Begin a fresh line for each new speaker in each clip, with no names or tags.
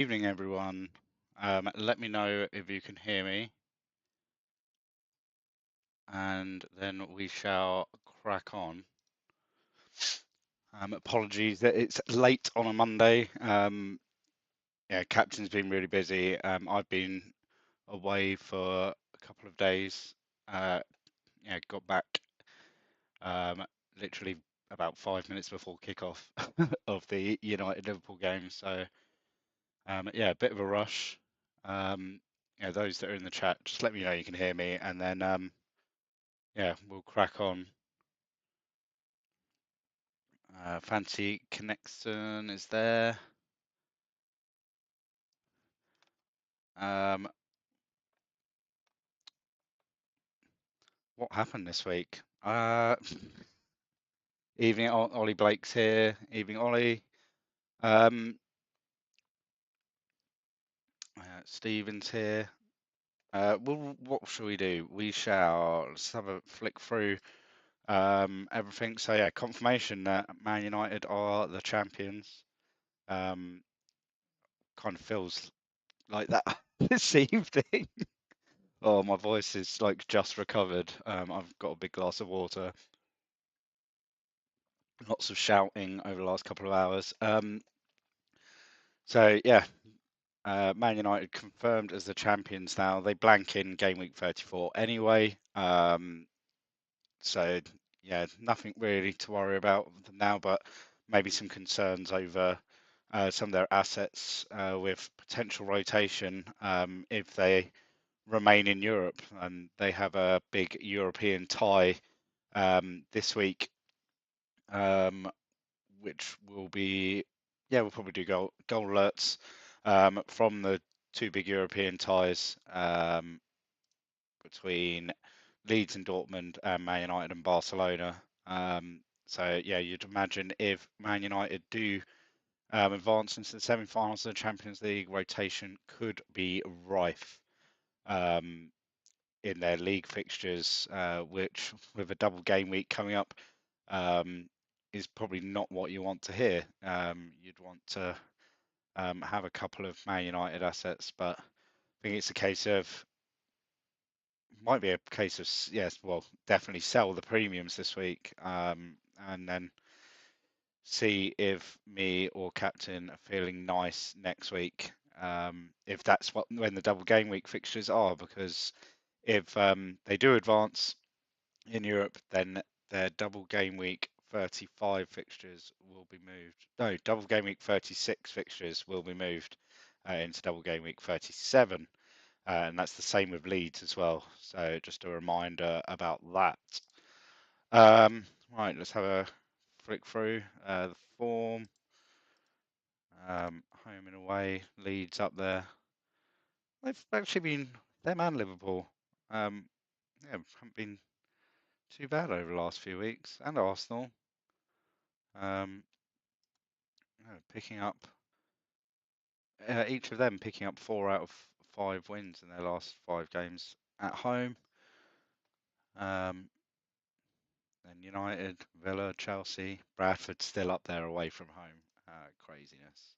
Evening, everyone. Let me know if you can hear me, and then we shall crack on. Apologies that it's late on a Monday. Yeah, captain's been really busy. I've been away for a couple of days. Yeah, got back um, literally about 5 minutes before kickoff of the United Liverpool game. So yeah, a bit of a rush. Yeah, those that are in the chat, just let me know you can hear me, and then yeah, we'll crack on. Fancy connection is there. Um, what happened this week? Evening, Ollie Blake's here. Evening, Ollie. Stephen's here. What shall we do? We shall let's have a flick through everything. So yeah, confirmation that Man United are the champions. Kind of feels like that this evening. Oh, my voice is like just recovered. I've got a big glass of water. Lots of shouting over the last couple of hours. So yeah, Man United confirmed as the champions now. They blank in game week 34 anyway. So yeah, nothing really to worry about now, but maybe some concerns over some of their assets with potential rotation if they remain in Europe, and they have a big European tie this week, which will be, yeah, we'll probably do goal alerts from the two big European ties between Leeds and Dortmund and Man United and Barcelona. So yeah, you'd imagine if Man United do advance into the semi-finals of the Champions League, rotation could be rife. In their league fixtures, which with a double game week coming up, is probably not what you want to hear. You'd want to have a couple of Man United assets, but I think it's a case of, might be a case of, yes, well, definitely sell the premiums this week, and then see if me or captain are feeling nice next week. If that's when the double game week fixtures are, because if they do advance in Europe, then their double game week 35 fixtures will be moved. No, double game week 36 fixtures will be moved into double game week 37. And that's the same with Leeds as well. So just a reminder about that. Right, let's have a flick through the form. Home and away, Leeds up there. They've actually been, them and Liverpool, yeah, haven't been too bad over the last few weeks, and Arsenal. Um, picking up each of them picking up 4 out of 5 wins in their last 5 games at home. Then United, Villa, Chelsea, Bradford still up there away from home. Craziness,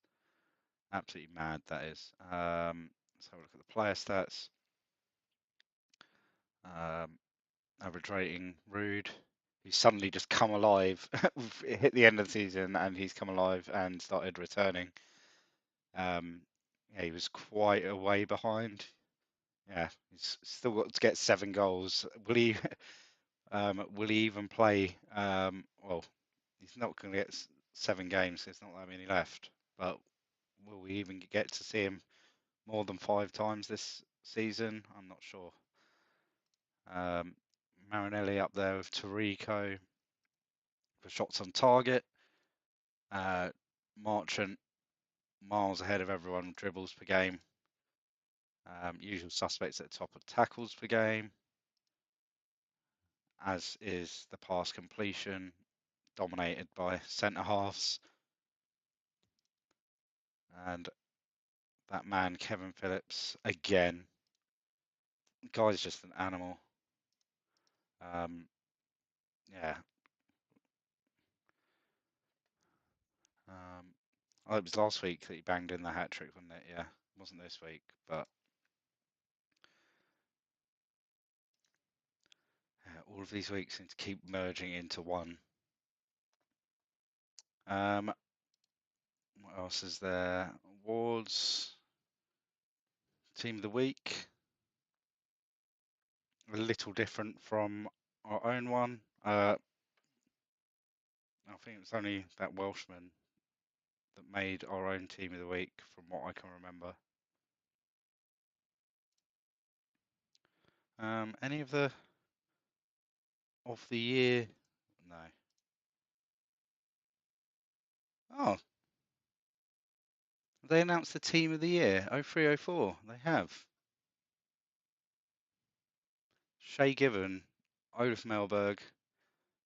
absolutely mad that is. Let's have a look at the player stats. Average rating, Ruud. He's suddenly just come alive. Hit the end of the season and he's come alive and started returning. Yeah, he was quite a way behind. Yeah, he's still got to get 7 goals. Will he? Will he even play? Well, he's not going to get 7 games. There's not that many left. But will we even get to see him more than 5 times this season? I'm not sure. Marinelli up there with Tarico for shots on target. Marchant miles ahead of everyone, dribbles per game. Usual suspects at the top of tackles per game, as is the pass completion, dominated by centre halves. And that man, Kevin Phillips, again, guy's just an animal. Yeah. Oh, it was last week that he banged in the hat trick, wasn't it? Yeah, it wasn't this week, but all of these weeks seem to keep merging into one. What else is there? Awards, team of the week, a little different from our own one. I think it was only that Welshman that made our own team of the week, from what I can remember. Any of the year? No. Oh, they announced the team of the year, 0304. They have. Shay Given, Olaf Melberg,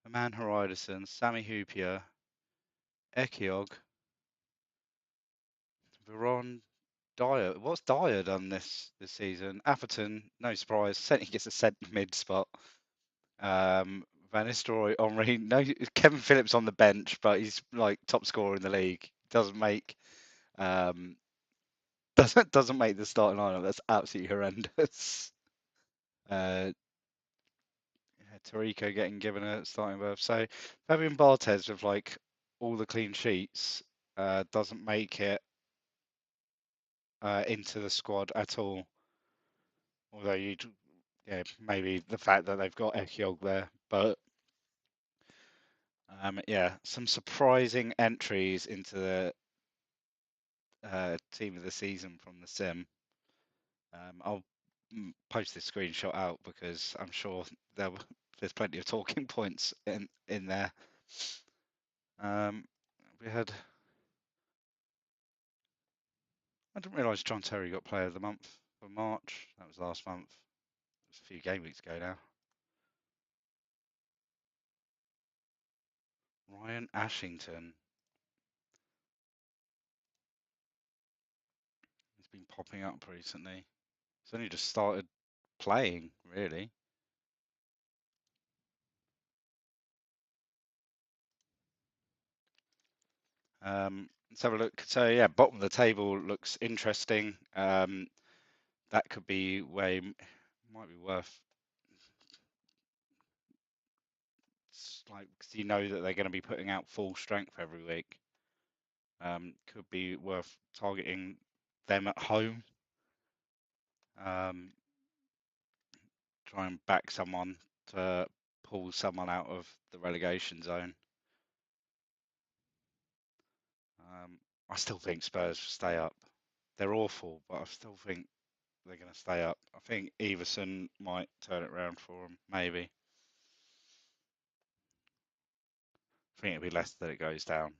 Aman Haridason, Sammy Hoopier, Ekiog, Veron Dyer. What's Dyer done this season? Atherton, no surprise, he gets a centre mid spot. Van Nistelrooy, Henry, no, Kevin Phillips on the bench, but he's like top scorer in the league. Doesn't make doesn't make the starting lineup. That's absolutely horrendous. Tarico getting given a starting berth. So Fabian Barthez with like all the clean sheets doesn't make it into the squad at all. Although maybe the fact that they've got Ekiog there, but yeah, some surprising entries into the team of the season from the sim. I'll post this screenshot out because I'm sure there's plenty of talking points in there. We had. I didn't realise John Terry got Player of the Month for March. That was last month. It was a few game weeks ago now. Ryan Ashington. He's been popping up recently. He's only just started playing, really. Let's have a look. So yeah, bottom of the table looks interesting. That could be where might be worth. Like, cause you know that they're going to be putting out full strength every week. Could be worth targeting them at home. Try and back someone to pull someone out of the relegation zone. I still think Spurs stay up. They're awful, but I still think they're going to stay up. I think Everson might turn it around for them, maybe. I think it'll be less that it goes down.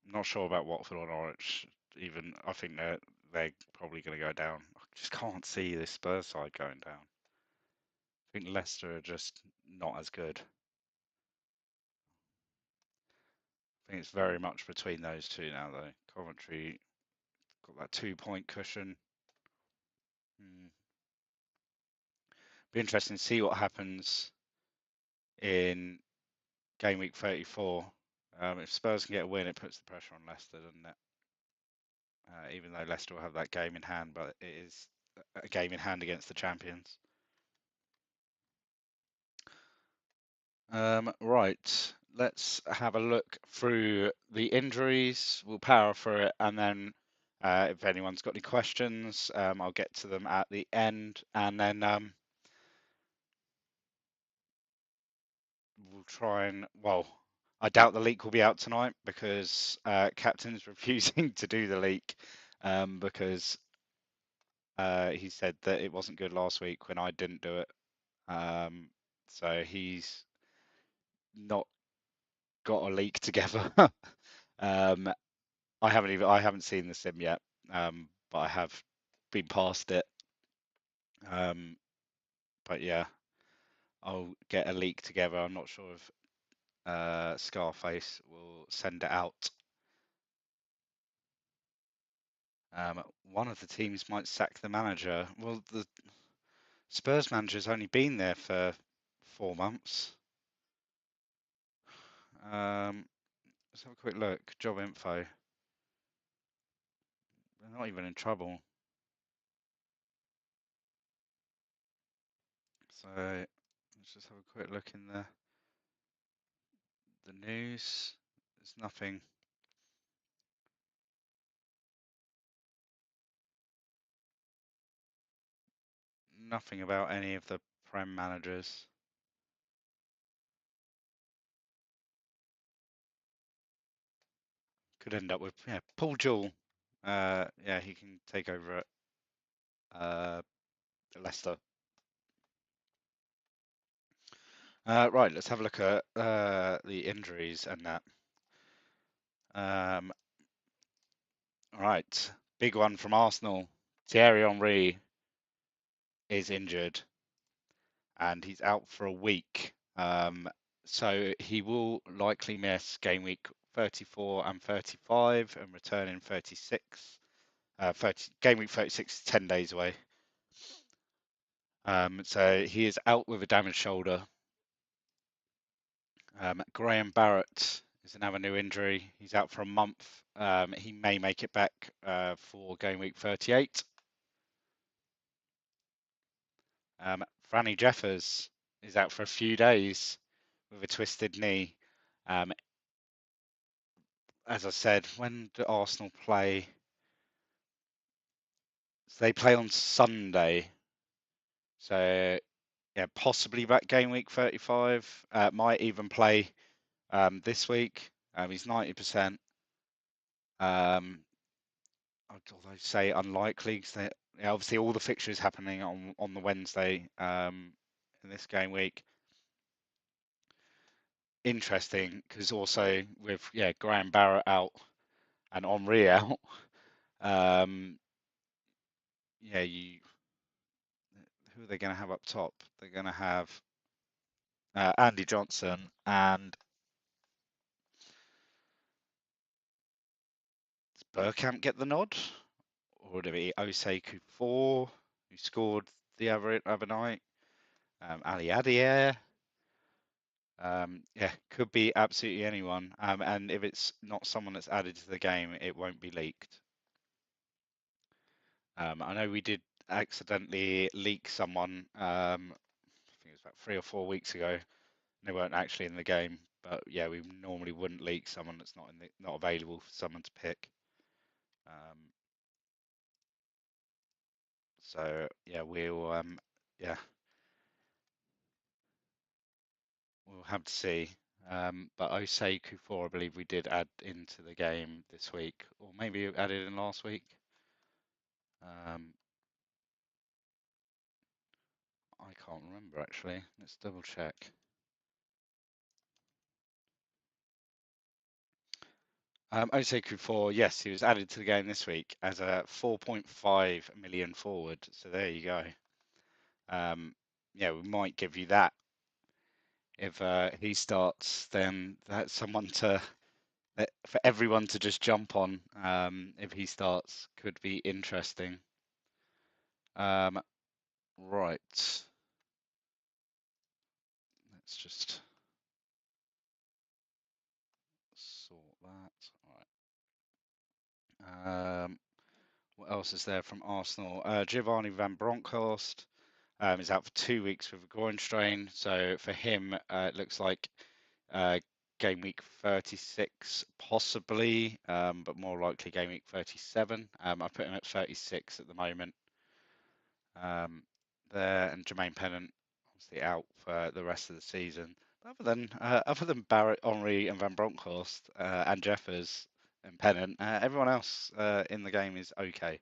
I'm not sure about Watford or Norwich. Even I think they're probably going to go down. I just can't see this Spurs side going down. I think Leicester are just not as good. I think it's very much between those two now, though. Coventry got that 2-point cushion. Be interesting to see what happens in game week 34. If Spurs can get a win, it puts the pressure on Leicester, doesn't it? Even though Leicester will have that game in hand, but it is a game in hand against the champions. Right, let's have a look through the injuries. We'll power through it, and then if anyone's got any questions, I'll get to them at the end, and then we'll try and, well, I doubt the leak will be out tonight because Captain's refusing to do the leak because he said that it wasn't good last week when I didn't do it. So he's not got a leak together. I haven't seen the sim yet, but I have been past it. But yeah, I'll get a leak together. I'm not sure if Scarface will send it out. One of the teams might sack the manager. Well, the Spurs manager's only been there for 4 months. Let's have a quick look. Job info. They're not even in trouble. So let's just have a quick look in the news. There's nothing about any of the Prem managers. Could end up with Paul Jewell. Yeah, he can take over at Leicester. Right, let's have a look at the injuries and that. Right, big one from Arsenal. Thierry Henry is injured and he's out for a week. So he will likely miss game week 34 and 35 and return in 36. Game week 36 is 10 days away. So he is out with a damaged shoulder. Graham Barrett is another new injury. He's out for a month. He may make it back for game week 38. Franny Jeffers is out for a few days with a twisted knee. As I said, when do Arsenal play? So they play on Sunday. So yeah, possibly back game week 35. Might even play this week. He's 90%. Although say unlikely, because obviously all the fixtures happening on the Wednesday in this game week. Interesting because also with Graham Barrett out and Henry out, who are they going to have up top? They're going to have Andy Johnson and does Bergkamp get the nod? Or would it be Osei Kufor, who scored the other night? Ali Adair. Could be absolutely anyone. And if it's not someone that's added to the game, it won't be leaked. I know we did accidentally leak someone, I think it was about 3 or 4 weeks ago. They weren't actually in the game, but yeah, we normally wouldn't leak someone that's not available for someone to pick. So yeah, we'll have to see. But Osei Kufor, I believe we did add into the game this week, or maybe added in last week. I can't remember actually. Let's double check. Osei Kufor, yes, he was added to the game this week as a 4.5 million forward. So there you go. We might give you that. If he starts, then that's someone for everyone to just jump on. If he starts, could be interesting. Right. Let's just sort that. All right. What else is there from Arsenal? Giovanni van Bronckhorst is out for 2 weeks with a groin strain. So for him, it looks like game week 36 possibly, but more likely game week 37. I put him at 36 at the moment. There, and Jermaine Pennant obviously out for the rest of the season. Other than Barrett, Henry, and Van Bronckhorst and Jeffers and Pennant, everyone else in the game is okay.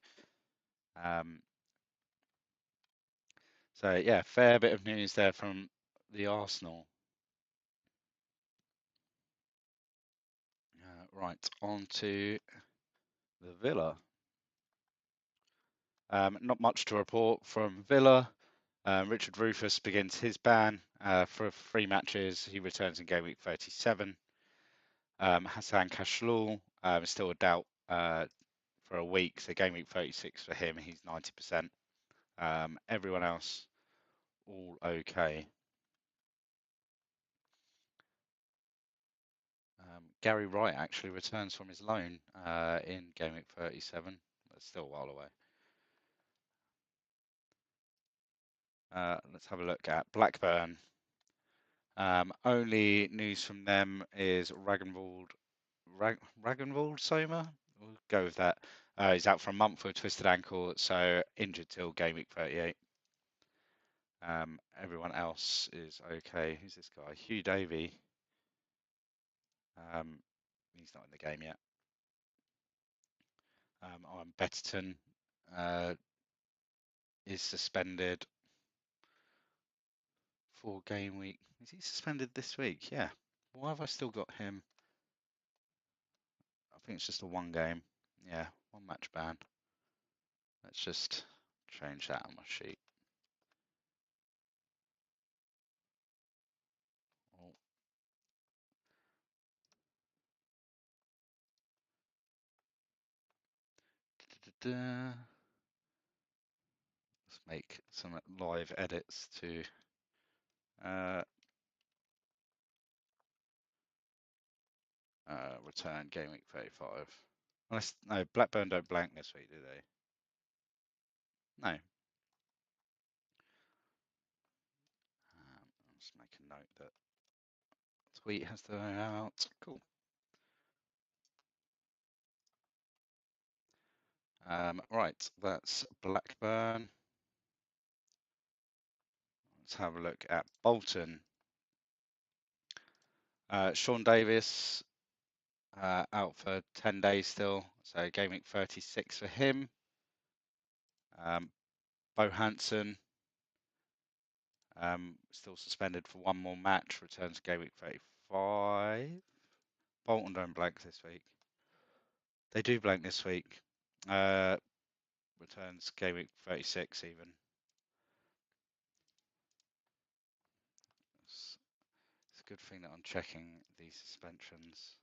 So yeah, fair bit of news there from the Arsenal. Right, on to the Villa. Not much to report from Villa. Richard Rufus begins his ban for 3 matches. He returns in game week 37. Hassan Kashlul is still a doubt for a week, so game week 36 for him, he's 90%. Everyone else, all okay. Gary Wright actually returns from his loan in game week 37. it's still a while away. Let's have a look at Blackburn. Only news from them is Ragnvald Soma. We'll go with that. He's out for a month with a twisted ankle, so injured till game week 38. Everyone else is okay. Who's this guy? Hugh Davey. He's not in the game yet. Betterton is suspended for game week. Is he suspended this week? Yeah. Why have I still got him? I think it's just a one game. Yeah, one match ban. Let's just change that on my sheet. Oh. Let's make some live edits to return game week 35. Unless, no, Blackburn don't blank this week, do they? No. I'll just make a note that tweet has to go out. Cool. Right, that's Blackburn. Let's have a look at Bolton. Sean Davis out for 10 days still, so game week 36 for him. Bo Hansen still suspended for one more match, returns game week 35. Bolton don't blank this week. They do blank this week. Returns game week 36 even. It's a good thing that I'm checking these suspensions.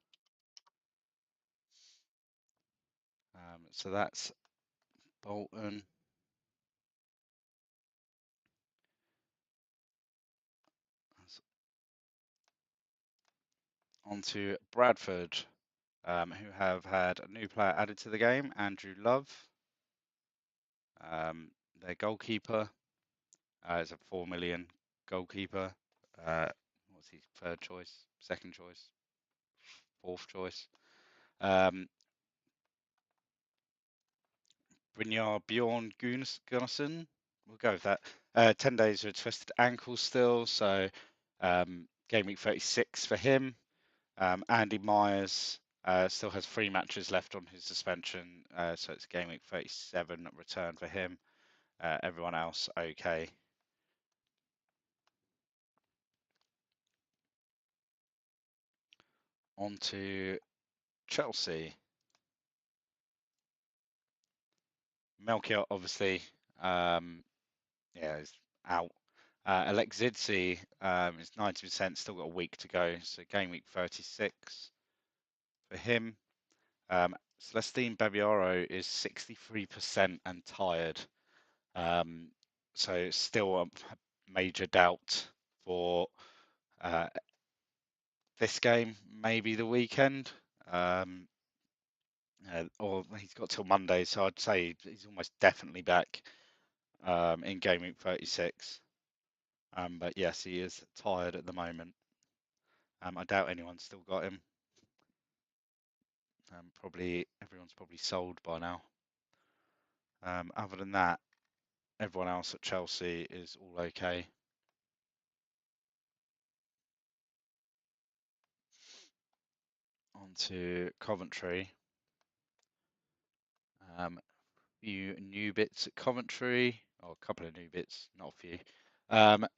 So that's Bolton. On to Bradford, who have had a new player added to the game, Andrew Love. Their goalkeeper is a 4 million goalkeeper. What's his third choice, second choice, fourth choice? Brynjar Bjorn Gunnarsson. We'll go with that. 10 days with a twisted ankle still, so game week 36 for him. Andy Myers still has 3 matches left on his suspension, so it's game week 37 return for him. Everyone else okay. On to Chelsea. Melchior, obviously, is out. Alexidze is 90%, still got a week to go, so game week 36 for him. Celestine Babiaro is 63% and tired, so still a major doubt for this game, maybe the weekend. Or he's got till Monday, so I'd say he's almost definitely back in game week 36. But yes, he is tired at the moment. I doubt anyone's still got him. Everyone's probably sold by now. Other than that, everyone else at Chelsea is all okay. On to Coventry. Few new bits at Coventry, or a couple of new bits, not a few.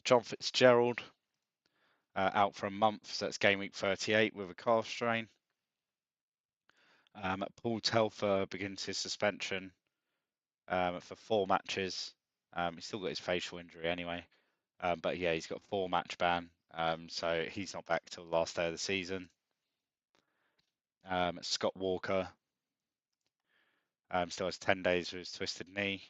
John Fitzgerald out for a month, so that's game week 38 with a calf strain. Paul Telfer begins his suspension for 4 matches. He's still got his facial injury anyway, but yeah, he's got a 4-match ban, so he's not back till the last day of the season. Scott Walker still has 10 days with his twisted knee.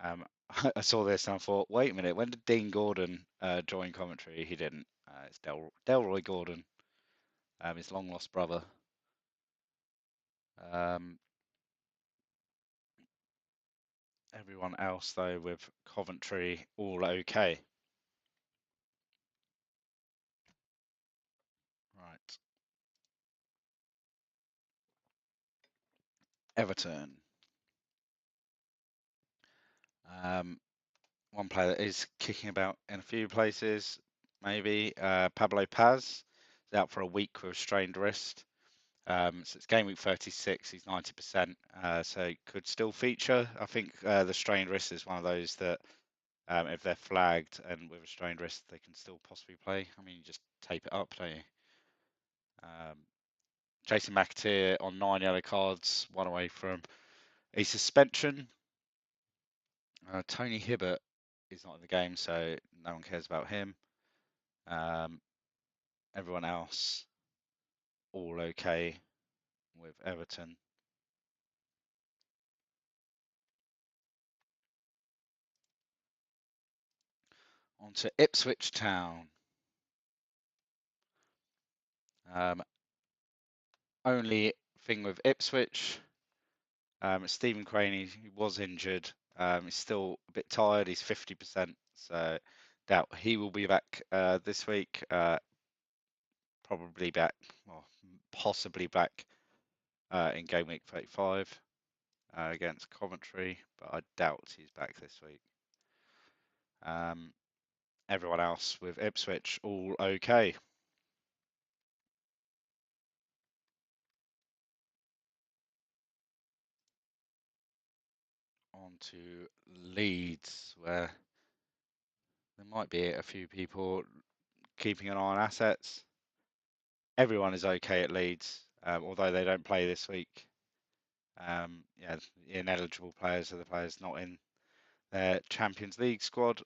I saw this and I thought, wait a minute, when did Dean Gordon join Coventry? He didn't. It's Delroy Gordon, his long lost brother. Everyone else, though, with Coventry, all okay. Right. Everton. One player that is kicking about in a few places, maybe. Pablo Paz is out for a week with a strained wrist. So it's game week 36. He's 90%, so could still feature. I think the strained wrist is one of those that, if they're flagged and with a strained wrist, they can still possibly play. I mean, you just tape it up, don't you? Jason McAteer on 9 yellow cards, one away from a suspension. Tony Hibbert is not in the game, so no one cares about him. Everyone else, all okay with Everton. On to Ipswich Town. Only thing with Ipswich, Stephen Craney, he was injured. He's still a bit tired. He's 50%, so doubt he will be back this week. Probably back, or possibly back in game week 35 against Coventry, but I doubt he's back this week. Everyone else with Ipswich, all okay. On to Leeds, where there might be a few people keeping an eye on assets. Everyone is okay at Leeds, although they don't play this week. Yeah, the ineligible players are the players not in their Champions League squad.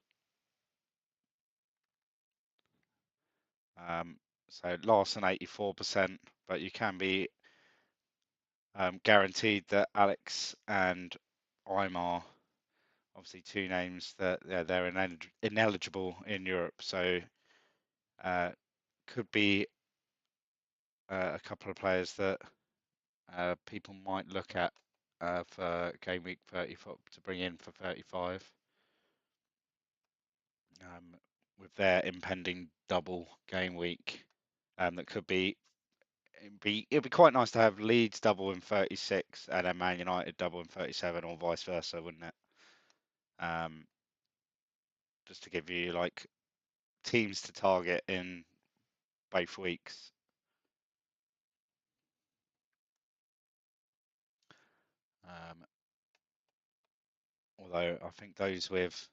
So Larson 84%, but you can be guaranteed that Alex and Aymar, obviously two names that they're ineligible in Europe, so could be a couple of players that people might look at for game week 34 to bring in for 35, with their impending double game week. That could be it'd be quite nice to have Leeds double in 36 and then Man United double in 37, or vice versa, wouldn't it? Just to give you like teams to target in both weeks. Although I think those with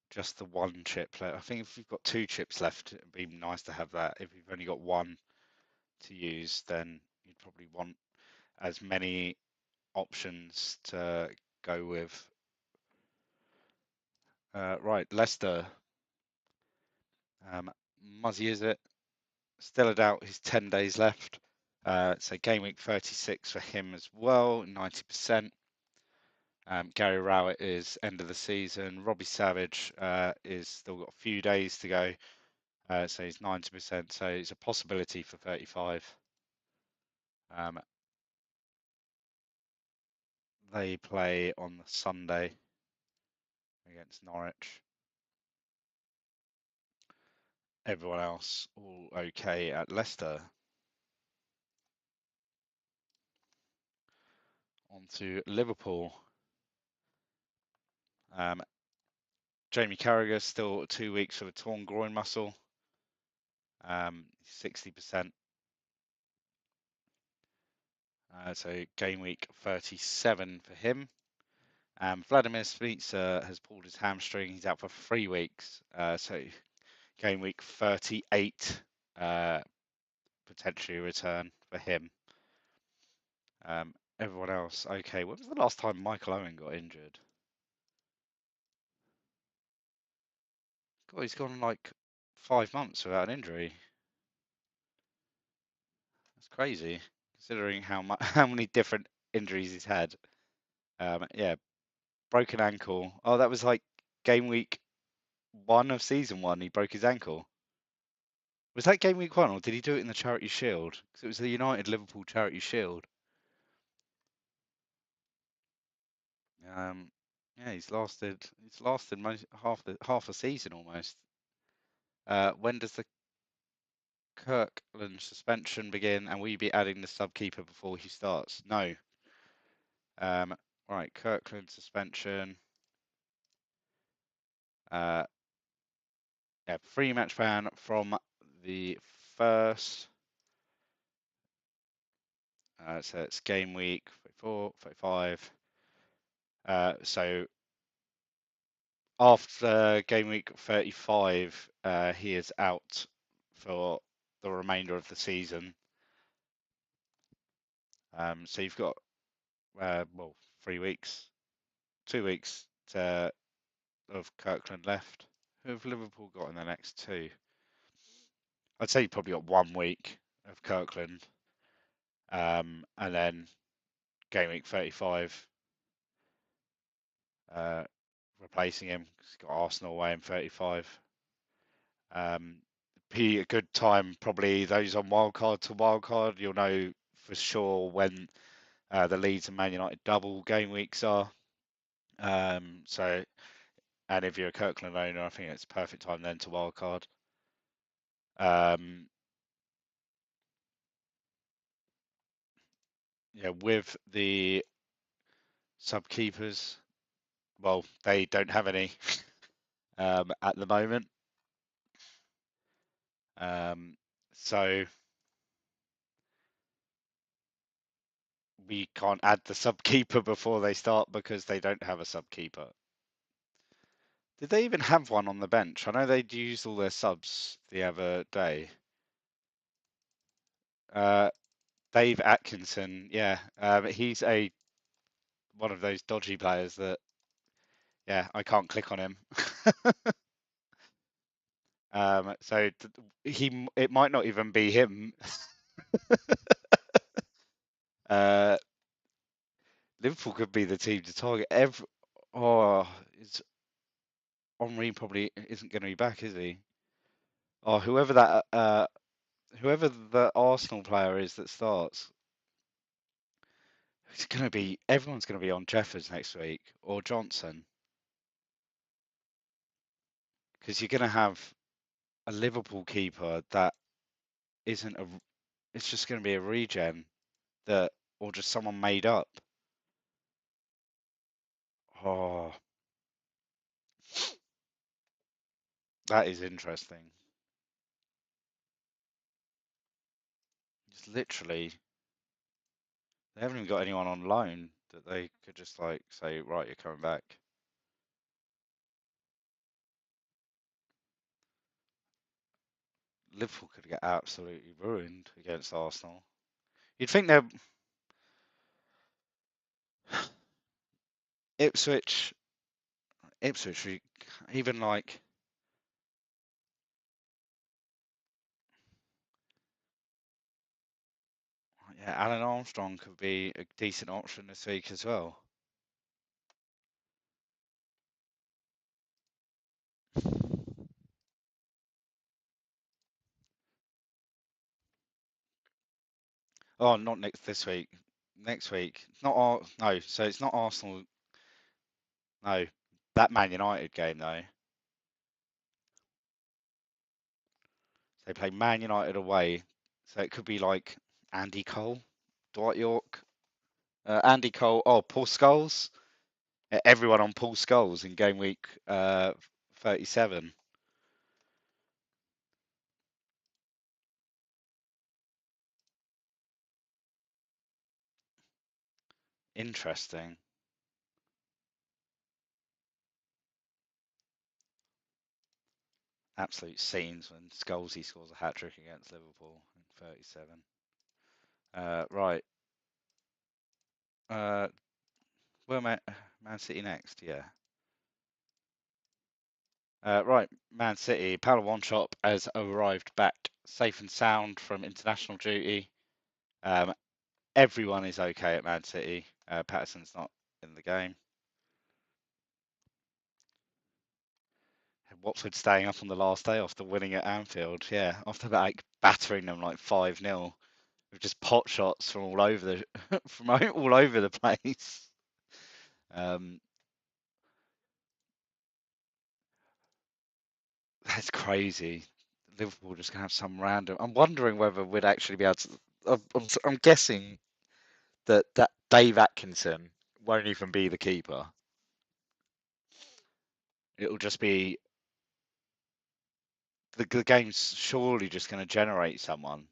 just the one chip left, I think if you've got two chips left, it'd be nice to have that. If you've only got one to use, then you'd probably want as many options to go with. Right, Leicester. Muzzy, is it? Still a doubt. He's 10 days left. So game week 36 for him as well, 90%. Gary Rowett is end of the season. Robbie Savage is still got a few days to go, so he's 90%. So it's a possibility for 35. They play on the Sunday against Norwich. Everyone else all okay at Leicester. On to Liverpool. Jamie Carragher still 2 weeks for a torn groin muscle. 60%. So game week 37 for him. Vladimir Smicer has pulled his hamstring. He's out for 3 weeks. So game week 38, potentially return for him. Everyone else, okay. When was the last time Michael Owen got injured? God, he's gone like 5 months without an injury. That's crazy, considering how many different injuries he's had. Yeah, broken ankle. Oh, that was like game week 1 of season 1. He broke his ankle. Was that game week 1, or did he do it in the Charity Shield? Because it was the United Liverpool Charity Shield. Yeah, he's lasted most half a season almost. When does the Kirkland suspension begin, and will you be adding the sub-keeper before he starts? No. Right, Kirkland suspension. Yeah, 3-match ban from the first. So it's game week 34, 35. So after game week 35, he is out for the remainder of the season. So you've got 3 weeks, 2 weeks of Kirkland left. Who have Liverpool got in the next 2? I'd say you've probably got 1 week of Kirkland, and then game week 35, replacing him. He's got Arsenal away in 35. Be a good time, probably those on wildcard to wildcard. You'll know for sure when the Leeds and Man United double game weeks are. So, and if you're a Kirkland owner, I think it's a perfect time then to wildcard. Yeah, with the sub keepers, well, they don't have any at the moment. So we can't add the sub keeper before they start because they don't have a sub keeper. Did they even have one on the bench? I know they'd used all their subs the other day. Dave Atkinson, yeah, he's one of those dodgy players that, yeah, I can't click on him. So it might not even be him. Liverpool could be the team to target. It's Henry probably isn't going to be back, is he? Oh, whoever the Arsenal player is that starts, everyone's going to be on Jeffers next week or Johnson, because you're going to have a Liverpool keeper that isn't a. It's just going to be a regen or just someone made up. Oh, that is interesting. Just literally, they haven't even got anyone on loan that they could just like say, right, you're coming back. Liverpool could get absolutely ruined against Arsenal. You'd think they're Ipswich, even like, yeah, Alan Armstrong could be a decent option this week as well. Oh, not this week. Next week. No, so it's not Arsenal. No, that Man United game though. They play Man United away, so it could be like Andy Cole, Dwight York, Andy Cole. Oh, Paul Scholes. Everyone on Paul Scholes in game week 37. Interesting. Absolute scenes when Scholes scores a hat trick against Liverpool in 37. Right. Where Man City next? Yeah. Right, Man City. Paulo Wanchop has arrived back safe and sound from international duty. Everyone is okay at Man City. Patterson's not in the game. Watford staying up on the last day after winning at Anfield. Yeah, after like battering them like 5-0 with just pot shots from all over the from all over the place. That's crazy. Liverpool just gonna have some random. I'm wondering whether we'd actually be able to. I'm guessing that Dave Atkinson won't even be the keeper. It'll just be the game's surely just going to generate someone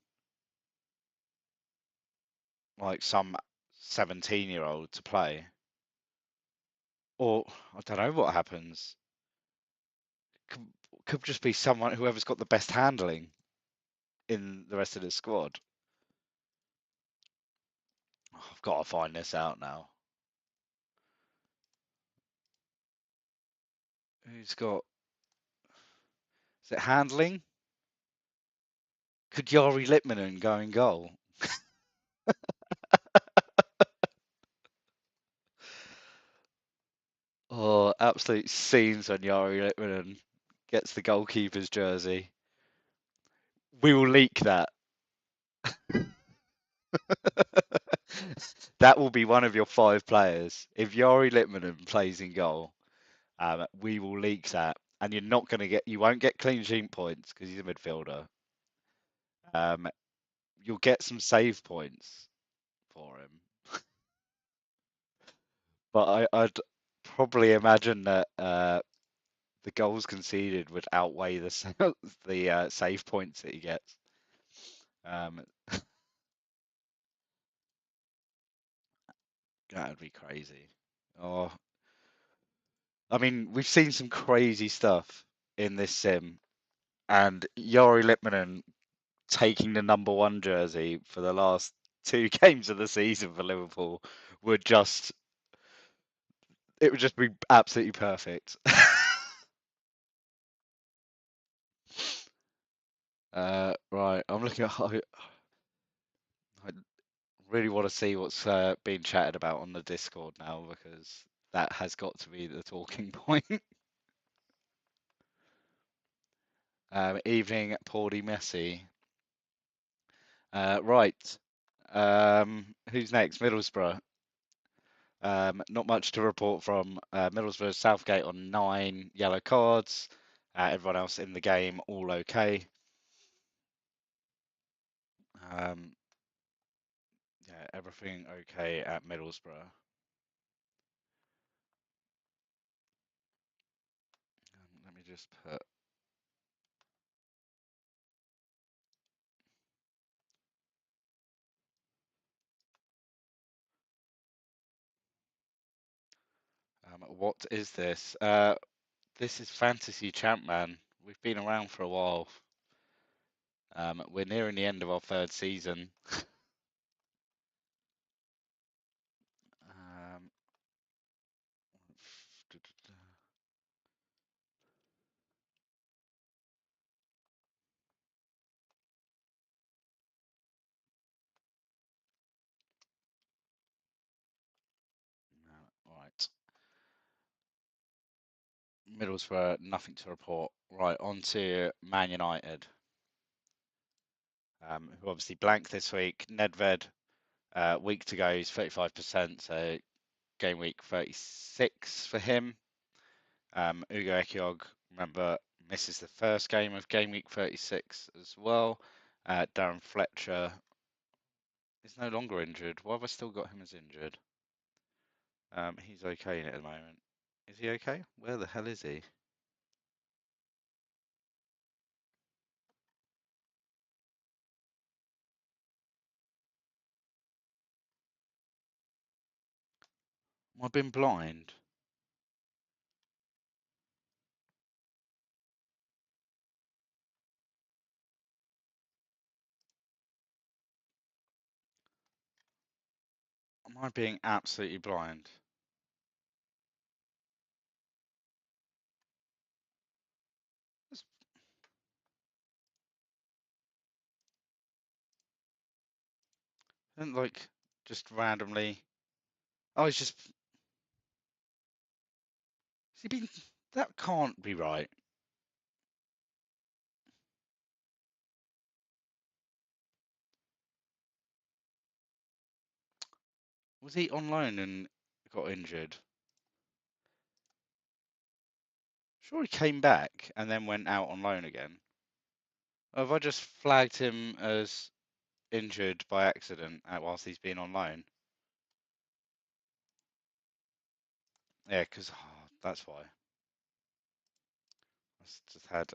like some 17-year-old to play, or I don't know what happens. Could, could just be someone whoever's got the best handling in the rest of the squad. Oh, I've got to find this out now. Who's got? Is it handling? Could Yari Litmanen go in goal? Oh, absolute scenes when Yari Litmanen gets the goalkeeper's jersey. We will leak that. That will be one of your 5 players. If Yari Litmanen plays in goal, we will leak that, and you're not going to get. You won't get clean sheet points because he's a midfielder. You'll get some save points for him, but I'd probably imagine that the goals conceded would outweigh the save points that he gets. Um, that would be crazy. Oh, I mean, we've seen some crazy stuff in this sim, and Yori Lipmanen taking the number 1 jersey for the last 2 games of the season for Liverpool would just it would just be absolutely perfect. Right, I'm looking at. I really want to see what's being chatted about on the Discord now because that has got to be the talking point. Evening, Paulie Messi. Right. Who's next? Middlesbrough. Not much to report from Middlesbrough. Southgate on 9 yellow cards. Everyone else in the game all okay. Um, yeah, everything okay at Middlesbrough. Let me just put. What is this? This is Fantasy ChampMan. We've been around for a while. We're nearing the end of our 3rd season. Um, right. Middlesbrough, nothing to report. Right, on to Man United, who obviously blanked this week. Nedved, week to go, he's 35%, so game week 36 for him. Ugo Ekiog, remember, misses the first game of game week 36 as well. Darren Fletcher is no longer injured. Why have I still got him as injured? He's okay at the moment. Is he okay? Where the hell is he? Am I been blind? Am I being absolutely blind? And like just randomly. Oh, it's just. Has he been? That can't be right. Was he on loan and got injured? Sure, he came back and then went out on loan again. Or have I just flagged him as injured by accident whilst he's been on loan? Yeah, because that's why. Let's just had.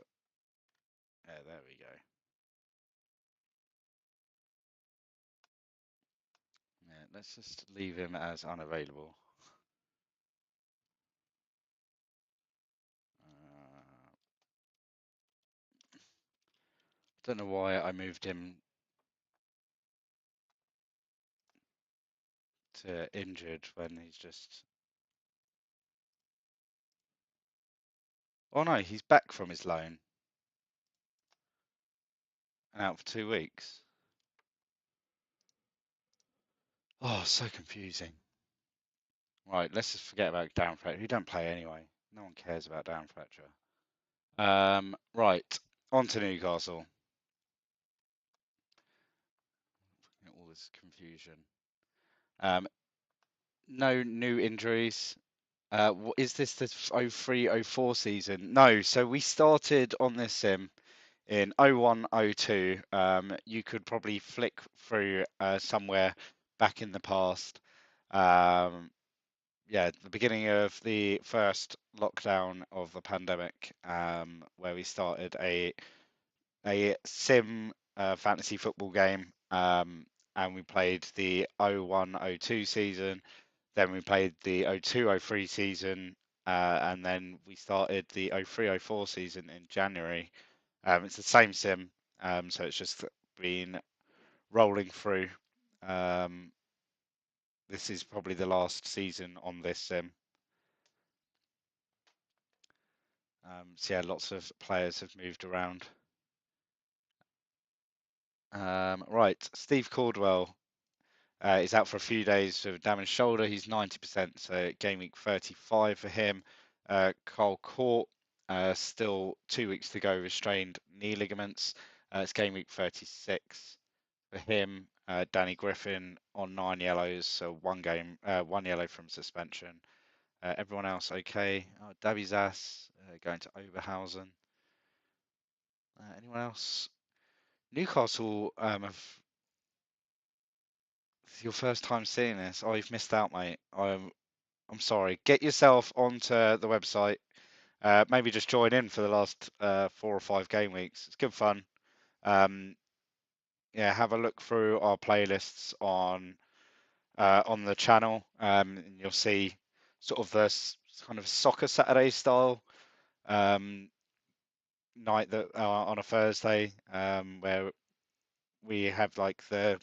Yeah, there we go. Yeah, let's just leave him as unavailable. Don't know why I moved him to injured when he's just. Oh no, he's back from his loan and out for 2 weeks. Oh, so confusing. Right, let's just forget about Darren Fletcher. He don't play anyway. No one cares about Darren Fletcher. Right, on to Newcastle. All this confusion. No new injuries. Is this the 03-04 season? No, so we started on this sim in 01-02. You could probably flick through somewhere back in the past. Yeah, the beginning of the first lockdown of the pandemic, where we started a sim fantasy football game, and we played the 01-02 season. Then we played the 02-03 season, and then we started the 03-04 season in January. It's the same sim, so it's just been rolling through. Um, this is probably the last season on this sim. So yeah, lots of players have moved around. Right, Steve Caldwell is out for a few days with a damaged shoulder. He's 90%, so game week 35 for him. Carl Court, still 2 weeks to go, restrained knee ligaments. It's game week 36 for him. Danny Griffin on 9 yellows, so one yellow from suspension. Everyone else okay. Davy Zass going to Oberhausen. Anyone else? Newcastle it's your first time seeing this. Oh, you've missed out, mate. I'm sorry. Get yourself onto the website. Maybe just join in for the last 4 or 5 game weeks. It's good fun. Yeah, have a look through our playlists on the channel, and you'll see sort of the kind of soccer Saturday style night that on a Thursday, where we have like the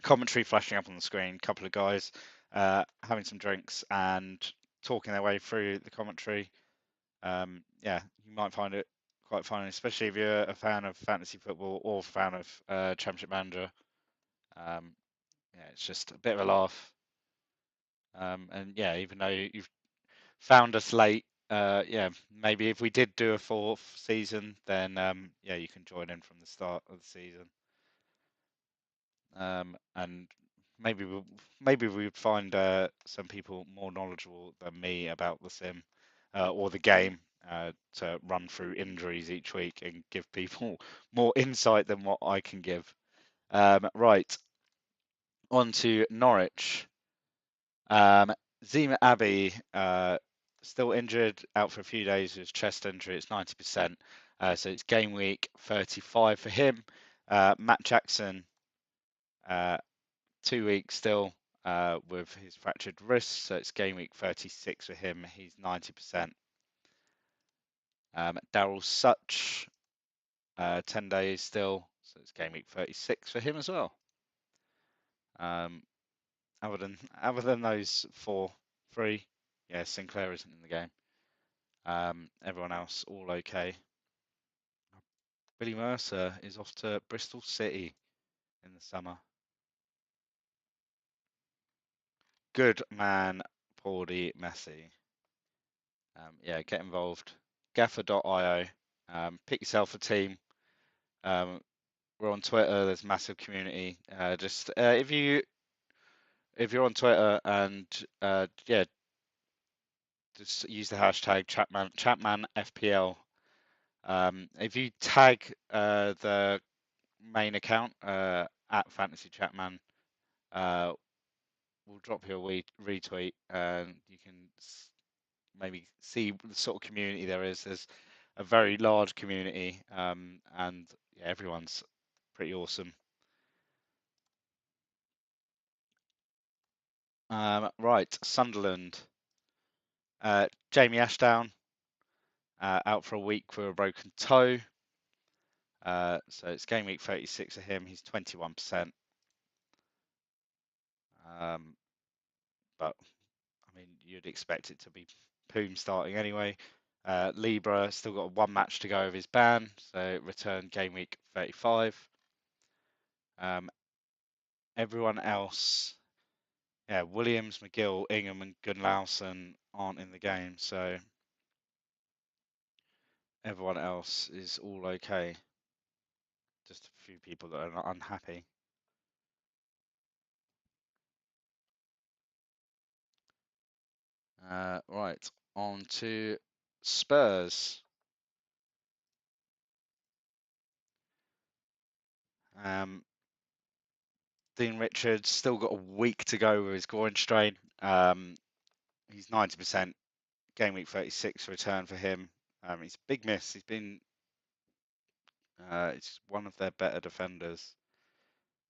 commentary flashing up on the screen, a couple of guys having some drinks and talking their way through the commentary. Yeah, you might find it quite fun, especially if you're a fan of fantasy football or a fan of Championship Manager. Yeah, it's just a bit of a laugh. And yeah, even though you've found us late, yeah, maybe if we did do a fourth season, then yeah, you can join in from the start of the season. And maybe we would find some people more knowledgeable than me about the sim or the game to run through injuries each week and give people more insight than what I can give. Right, on to Norwich. Zima Abbey still injured, out for a few days with chest injury. It's 90%. So it's game week 35 for him. Matt Jackson, 2 weeks still with his fractured wrist. So it's game week 36 for him. He's 90%. Daryl Such, 10 days still. So it's game week 36 for him as well. Other than those three, yeah, Sinclair isn't in the game. Everyone else all okay. Billy Mercer is off to Bristol City in the summer. Good man, Paulie Messi. Yeah, get involved. Gaffer.io. Pick yourself a team. We're on Twitter. There's a massive community. Just if you're on Twitter and yeah, just use the hashtag ChampMan FPL. If you tag the main account at Fantasy ChampMan, we'll drop you a retweet, and you can maybe see the sort of community there is. There's a very large community, and yeah, everyone's pretty awesome. Right, Sunderland. Jamie Ashdown out for a week with a broken toe. So it's game week 36 of him. He's 21%. But I mean, you'd expect it to be Poom starting anyway. Libra still got one match to go of his ban, so return game week 35. Everyone else, yeah, Williams, McGill, Ingham, and Gunlausen aren't in the game, so everyone else is all okay. Just a few people that are unhappy. Right, on to Spurs. Dean Richards still got a week to go with his groin strain. He's 90%. Game week 36 return for him. He's a big miss. He's been it's one of their better defenders,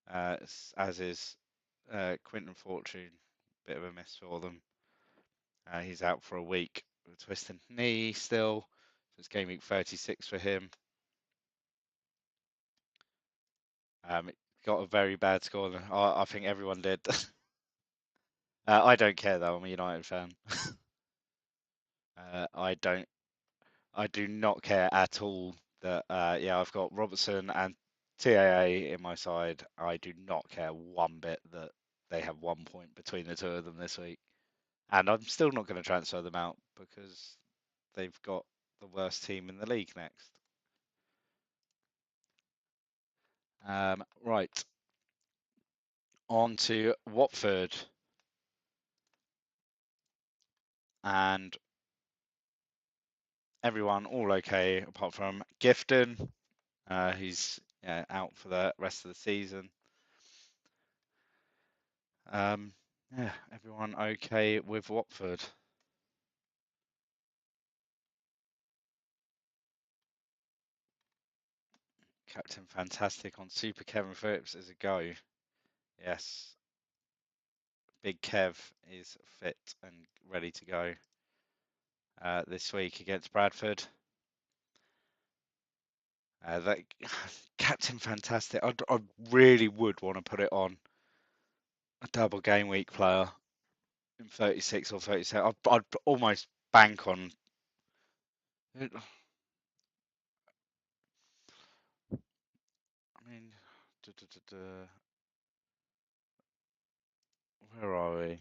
as is Quinton Fortune. Bit of a miss for them. He's out for a week with a twisted knee still. So it's game week 36 for him. Got a very bad score. I think everyone did. I don't care though. I'm a United fan. I do not care at all that. Yeah, I've got Robertson and TAA in my side. I do not care one bit that they have 1 point between the two of them this week, and I'm still not going to transfer them out because they've got the worst team in the league next. Right, on to Watford. And everyone all okay apart from Gifton. He's out for the rest of the season. Yeah, everyone okay with Watford. Captain Fantastic on Super Kevin Phillips is a go. Yes. Big Kev is fit and ready to go this week against Bradford. That Captain Fantastic, I really would want to put it on a double game week player in 36 or 37. I'd almost bank on. I mean, where are we?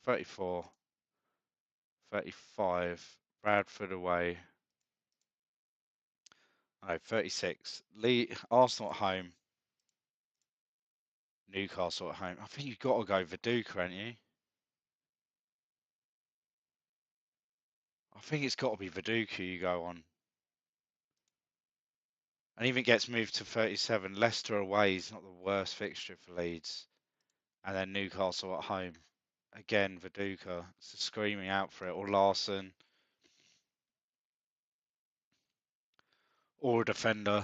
34, 35, Bradford away. Oh, 36. Arsenal at home. Newcastle at home. I think you've got to go Viduka, haven't you? I think it's got to be Viduka you go on. And even gets moved to 37. Leicester away is not the worst fixture for Leeds. And then Newcastle at home. Again, Viduka. So screaming out for it. Or Larson. Or a defender.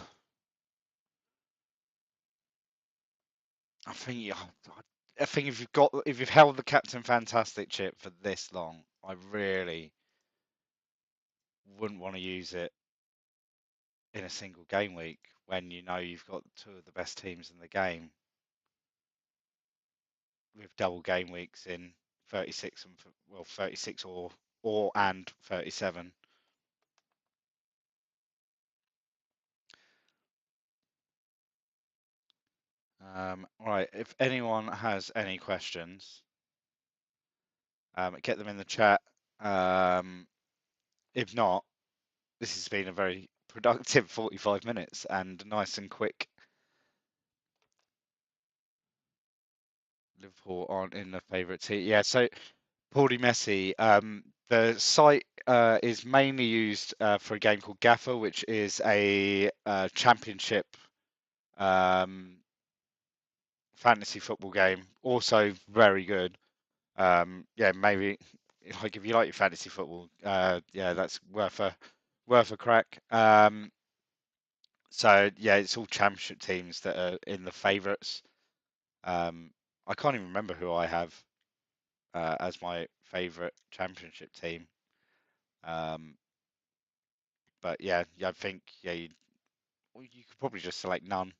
I think if you've held the Captain Fantastic chip for this long, I really wouldn't want to use it in a single game week when you know you've got two of the best teams in the game with double game weeks in 36 and 36 or and 37. Right, if anyone has any questions, get them in the chat. If not, this has been a very productive 45 minutes and nice and quick. Liverpool aren't in the favourite team. Yeah, so Paulie Messi, The site is mainly used for a game called Gaffer, which is a championship um, fantasy football game. Also very good. Yeah, maybe like if you like your fantasy football, yeah, that's worth a crack. So yeah, it's all championship teams that are in the favourites. I can't even remember who I have as my favourite championship team. Um, but yeah, I think well, you could probably just select none.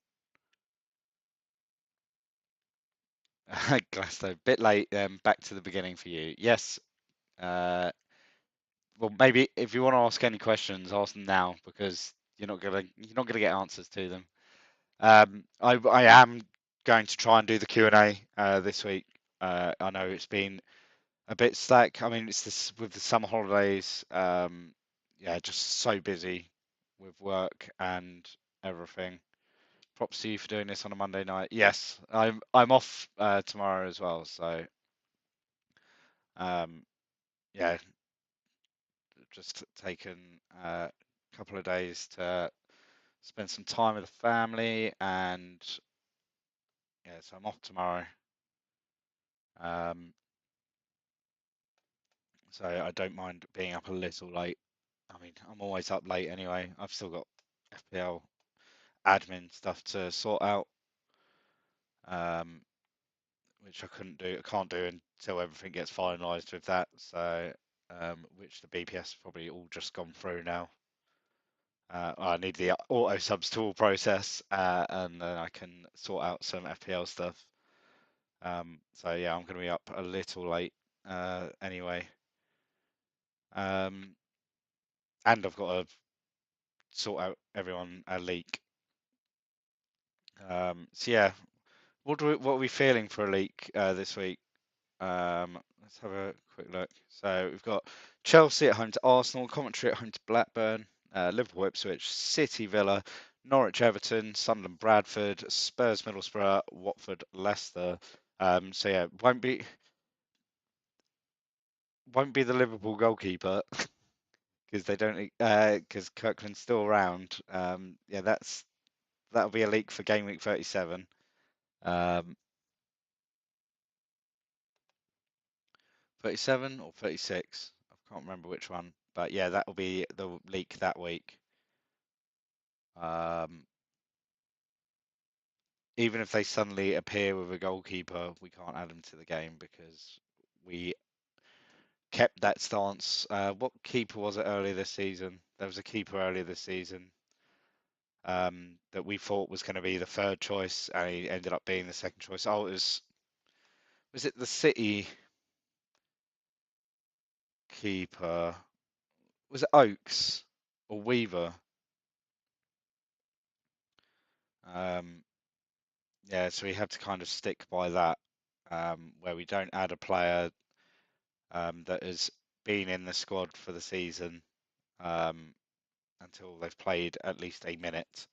Glasgow, bit late. Back to the beginning for you. Yes. Uh, well, maybe if you want to ask any questions, ask them now because you're not gonna get answers to them. I am going to try and do the Q&A this week. I know it's been a bit slack. I mean, it's this with the summer holidays. Yeah, just so busy with work and everything. Props to you for doing this on a Monday night. Yes, I'm off tomorrow as well. So um, yeah, just taken a couple of days to spend some time with the family, and yeah, so I'm off tomorrow. Um, so I don't mind being up a little late. I mean, I'm always up late anyway. I've still got FPL admin stuff to sort out, um, which I can't do until everything gets finalised with that. So, which the BPS probably all just gone through now. I need the auto subs tool process, and then I can sort out some FPL stuff. So yeah, I'm going to be up a little late anyway, um, and I've got to sort out everyone a leak. So yeah, what are we feeling for a leak this week? Let's have a quick look. So we've got Chelsea at home to Arsenal, Coventry at home to Blackburn, Liverpool Ipswich, City Villa, Norwich Everton, Sunderland Bradford, Spurs Middlesbrough, Watford Leicester. So yeah, won't be the Liverpool goalkeeper because they don't because Kirkland's still around. Yeah, that'll be a leak for game week 37. Um, 37 or 36. I can't remember which one, but yeah, that will be the leak that week. Um, Even if they suddenly appear with a goalkeeper, we can't add them to the game because we kept that stance. What keeper was it earlier this season? There was a keeper earlier this season that we thought was going to be the third choice, and he ended up being the second choice. Oh, was it the City keeper? Was it Oakes or Weaver? Um, Yeah, so we had to kind of stick by that, where we don't add a player that has been in the squad for the season um, until they've played at least a minute.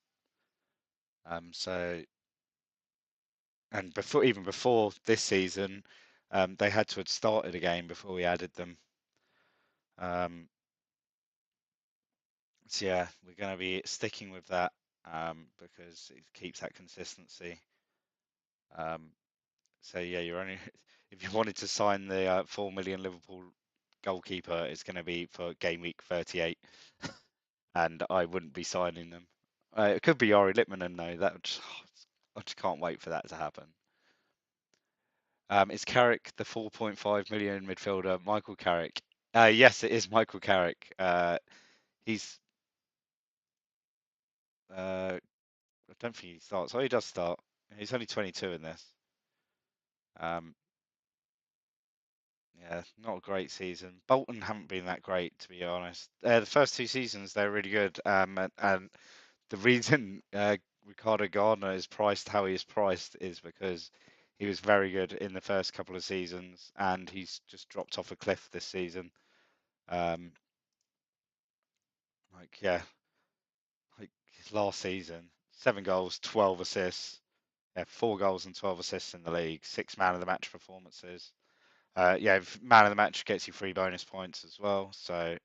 So, and even before this season, they had to have started a game before we added them. Um, so yeah, we're going to be sticking with that because it keeps that consistency. Um, So yeah, you're only if you wanted to sign the 4 million Liverpool goalkeeper, it's going to be for game week 38, and I wouldn't be signing them. It could be Ari Littmanen though. I just can't wait for that to happen. Is Carrick the 4.5 million midfielder Michael Carrick? Yes, it is Michael Carrick. He's I don't think he starts. Oh, he does start. He's only 22 in this. Um, Yeah, not a great season. Bolton haven't been that great, to be honest. The first two seasons they're really good, and the reason Ricardo Gardner is priced how he is priced is because he was very good in the first couple of seasons, and he's just dropped off a cliff this season. Um, yeah, like his last season, 7 goals, 12 assists, yeah, 4 goals and 12 assists in the league, 6 man of the match performances. Yeah, man of the match gets you 3 bonus points as well. So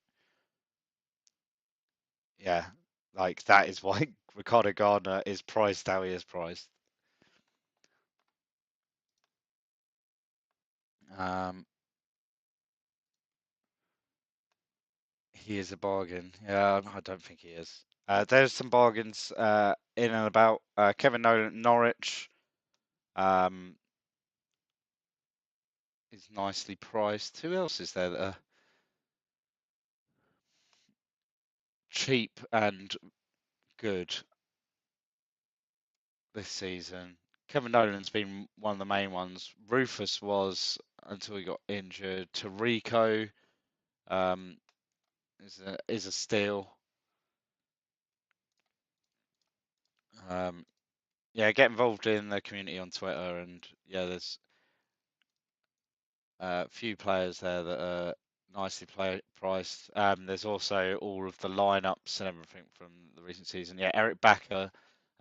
yeah, like that is why Ricardo Gardner is priced how he is priced. Um, he is a bargain. Yeah, I don't think he is. There's some bargains in and about. Kevin Nolan at Norwich is nicely priced. Who else is there that are cheap and good this season? Kevin Nolan's been one of the main ones. Rufus was until he got injured. Tarico um, is a steal. Um, yeah, get involved in the community on Twitter, and yeah, there's a few players there that are nicely priced. There's also all of the lineups and everything from the recent season. Yeah, Eric Backer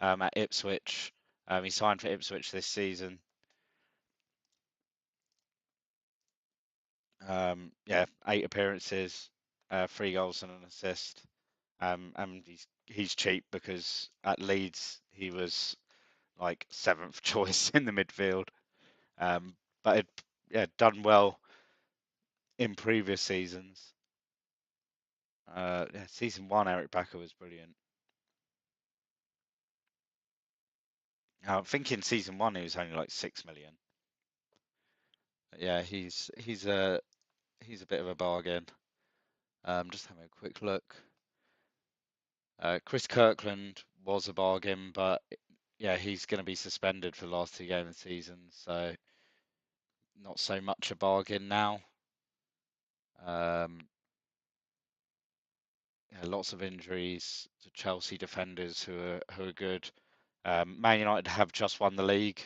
at Ipswich. He signed for Ipswich this season. Yeah, 8 appearances, 3 goals and an assist. And he's cheap because at Leeds he was like 7th choice in the midfield. But it yeah done well in previous seasons. Yeah, season 1 Eric Backer was brilliant. I think in season 1 he was only like 6 million. Yeah, he's a bit of a bargain. Just having a quick look. Chris Kirkland was a bargain, but yeah, he's going to be suspended for the last 2 games of the season, so not so much a bargain now. Um, yeah, lots of injuries to Chelsea defenders who are good. Man United have just won the league,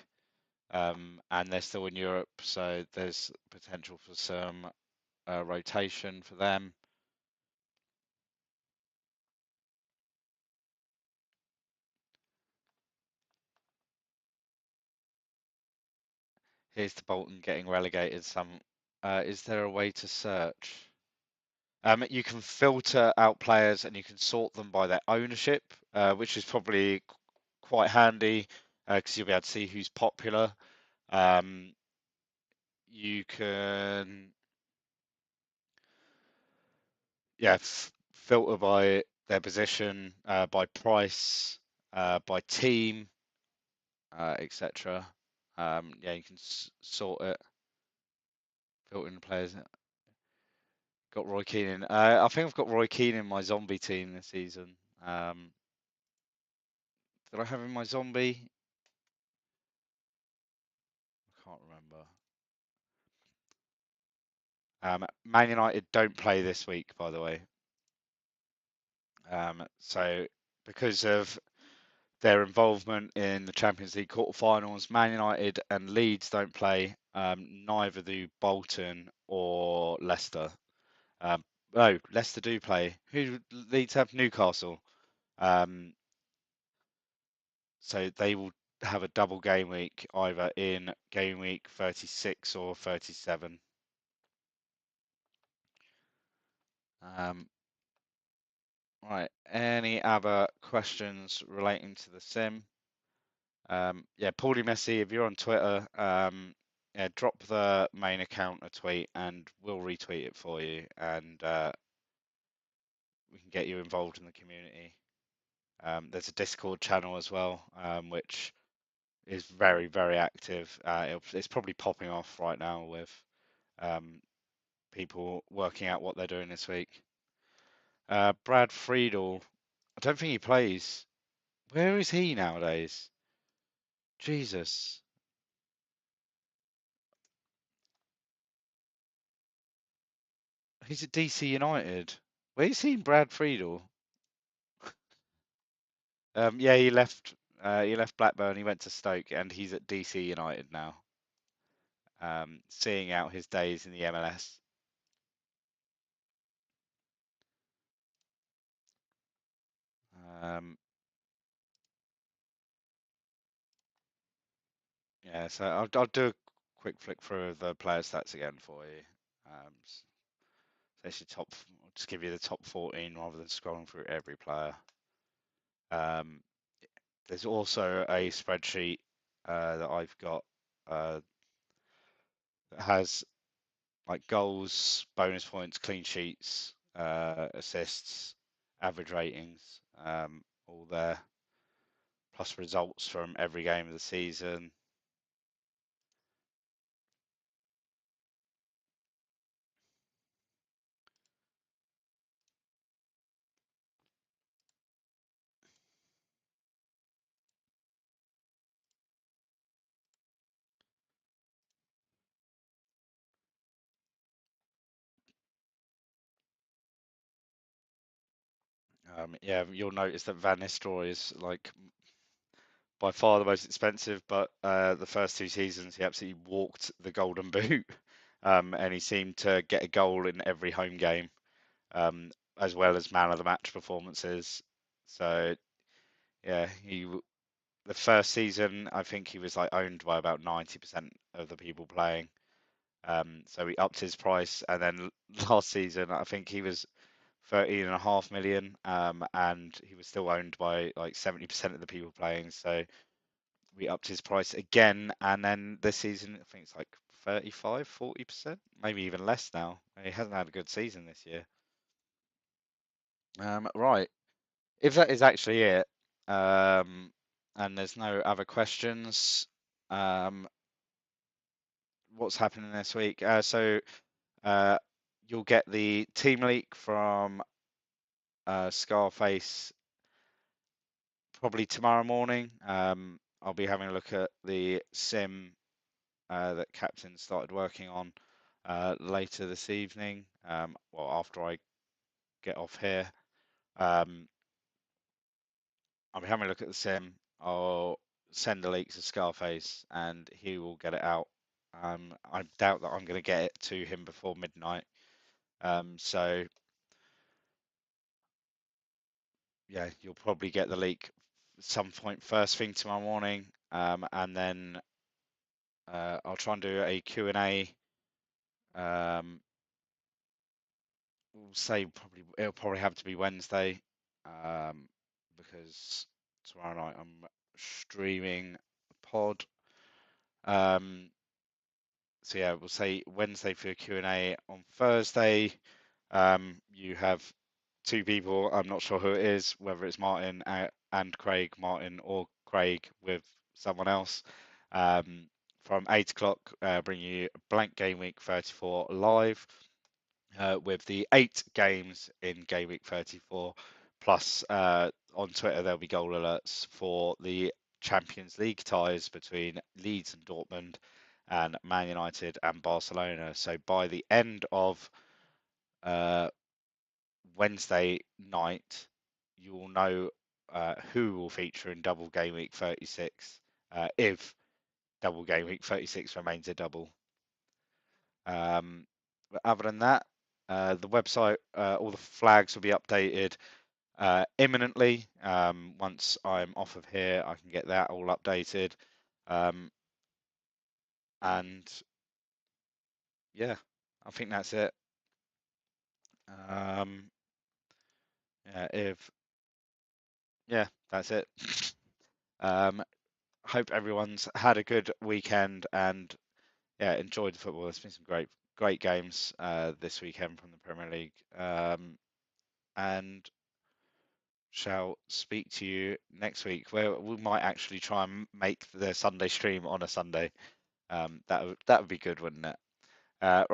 and they're still in Europe, so there's potential for some rotation for them. Here's to Bolton getting relegated. Is there a way to search? You can filter out players and you can sort them by their ownership, which is probably quite handy because you'll be able to see who's popular. You can, yeah, filter by their position, by price, by team, etc. Yeah, you can sort it, filter in the players. Got Roy Keane in. I think I've got Roy Keane in my zombie team this season. Did I have him in my zombie? I can't remember. Man United don't play this week, by the way. So because of their involvement in the Champions League quarterfinals, Man United and Leeds don't play. Neither do Bolton or Leicester. No, Leicester do play. Who Leeds have? Newcastle. Um, so they will have a double game week, either in game week 36 or 37. Um, right. Any other questions relating to the sim? Yeah, Paulie Messi, if you're on Twitter, yeah, drop the main account a tweet and we'll retweet it for you, and we can get you involved in the community. There's a Discord channel as well, which is very, very active. It's probably popping off right now with um, people working out what they're doing this week. Brad Friedel, I don't think he plays. Where is he nowadays? Jesus. He's at DC United. Where's he in Brad Friedel? Yeah, he left. He left Blackburn. He went to Stoke, and he's at DC United now. Seeing out his days in the MLS. Um, yeah, so I'll do a quick flick through the player stats again for you. So it's your I'll just give you the top 14 rather than scrolling through every player. There's also a spreadsheet that I've got that has like goals, bonus points, clean sheets, assists, average ratings, all there, plus results from every game of the season. Yeah, you'll notice that Van Nistelrooy is like by far the most expensive, but the first 2 seasons he absolutely walked the Golden Boot, and he seemed to get a goal in every home game, as well as man of the match performances. So yeah, the first season I think he was like owned by about 90% of the people playing. So he upped his price, and then last season I think he was 13.5 million, and he was still owned by like 70% of the people playing. So we upped his price again, and then this season I think it's like 35, 40%, maybe even less now. He hasn't had a good season this year. Right, if that is actually it, and there's no other questions, what's happening this week? So you'll get the team leak from Scarface probably tomorrow morning. I'll be having a look at the sim that Captain started working on later this evening. Well, after I get off here, I'll be having a look at the sim. I'll send the leak to Scarface, and he will get it out. I doubt that I'm going to get it to him before midnight. So yeah, you'll probably get the leak at some point first thing tomorrow morning, and then I'll try and do a Q&A. We'll say it'll probably have to be Wednesday, because tomorrow night I'm streaming a pod. So yeah, we'll say Wednesday for a Q&A. On Thursday, you have 2 people. I'm not sure who it is, whether it's Martin and Craig, Martin or Craig with someone else. From 8 o'clock, bring you Blank Gameweek 34 live, with the 8 games in Game Week 34. Plus, on Twitter, there'll be goal alerts for the Champions League ties between Leeds and Dortmund, and Man United and Barcelona. So by the end of Wednesday night, you will know who will feature in Double Game Week 36, if Double Game Week 36 remains a double. But other than that, the website, all the flags will be updated imminently. Once I'm off of here, I can get that all updated. And yeah, I think that's it. Yeah, that's it. Hope everyone's had a good weekend and yeah, enjoyed the football. There's been some great games this weekend from the Premier League. And shall speak to you next week, where we might actually try and make the Sunday stream on a Sunday. That would be good, wouldn't it? Right.